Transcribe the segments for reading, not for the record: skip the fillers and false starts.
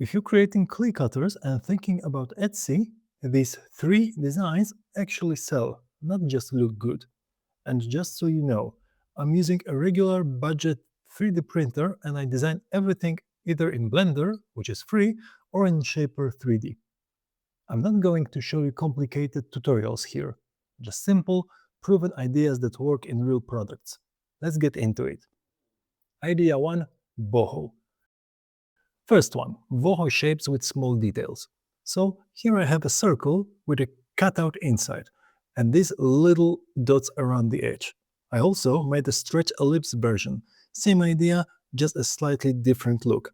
If you're creating clay cutters and thinking about Etsy, these 3 designs actually sell, not just look good. And just so you know, I'm using a regular budget 3D printer and I design everything either in Blender, which is free, or in Shapr3D. I'm not going to show you complicated tutorials here, just simple, proven ideas that work in real products. Let's get into it. Idea 1. Boho. First one, boho shapes with small details. So here I have a circle with a cutout inside, and these little dots around the edge. I also made a stretch ellipse version. Same idea, just a slightly different look.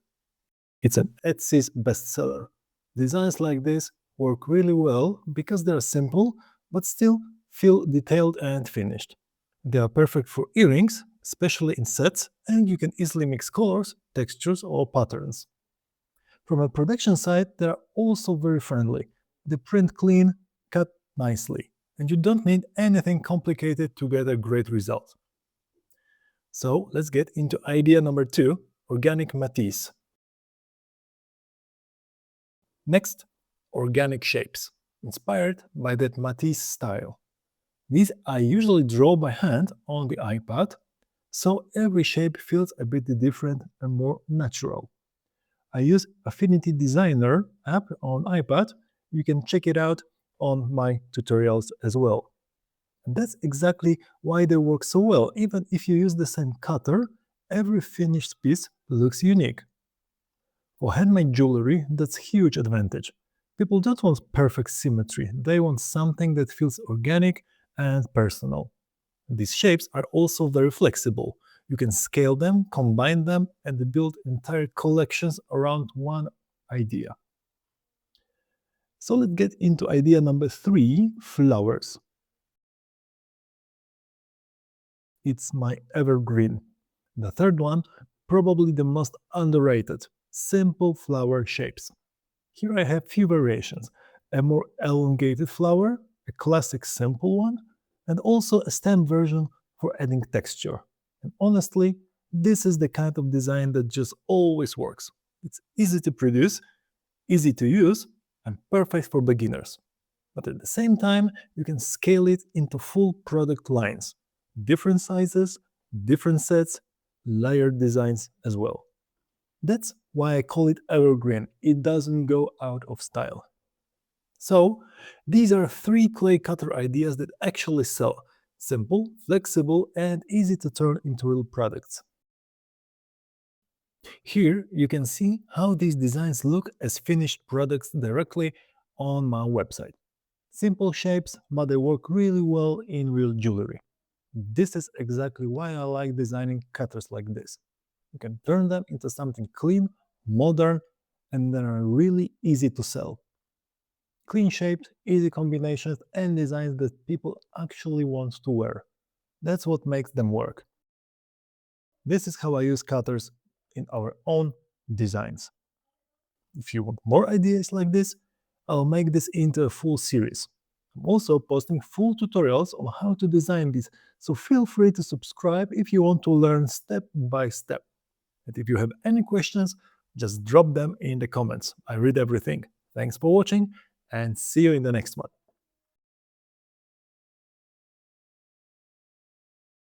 It's an Etsy's bestseller. Designs like this work really well because they're simple, but still feel detailed and finished. They are perfect for earrings, especially in sets, and you can easily mix colors, textures, or patterns. From a production side, they are also very friendly. They print clean, cut nicely, and you don't need anything complicated to get a great result. So let's get into idea number 2, organic matisse. Next, organic shapes, inspired by that matisse style. These I usually draw by hand on the iPad, so every shape feels a bit different and more natural. I use Affinity Designer app on iPad. You can check it out on my tutorials as well. And that's exactly why they work so well. Even if you use the same cutter, every finished piece looks unique. For handmade jewelry, that's a huge advantage. People don't want perfect symmetry, they want something that feels organic and personal. These shapes are also very flexible. You can scale them, combine them, and build entire collections around one idea. So let's get into idea number 3, flowers. It's my evergreen. The third one, probably the most underrated, simple flower shapes. Here I have few variations, a more elongated flower, a classic simple one, and also a stem version for adding texture. And honestly, this is the kind of design that just always works. It's easy to produce, easy to use, and perfect for beginners. But at the same time, you can scale it into full product lines. Different sizes, different sets, layered designs as well. That's why I call it evergreen. It doesn't go out of style. So, these are 3 clay cutter ideas that actually sell. Simple, flexible, and easy to turn into real products. Here you can see how these designs look as finished products directly on my website. Simple shapes, but they work really well in real jewelry. This is exactly why I like designing cutters like this. You can turn them into something clean, modern, and they are really easy to sell. Clean shaped, easy combinations, and designs that people actually want to wear. That's what makes them work. This is how I use cutters in our own designs. If you want more ideas like this, I'll make this into a full series. I'm also posting full tutorials on how to design this, so feel free to subscribe if you want to learn step by step. And if you have any questions, just drop them in the comments. I read everything. Thanks for watching, and see you in the next one.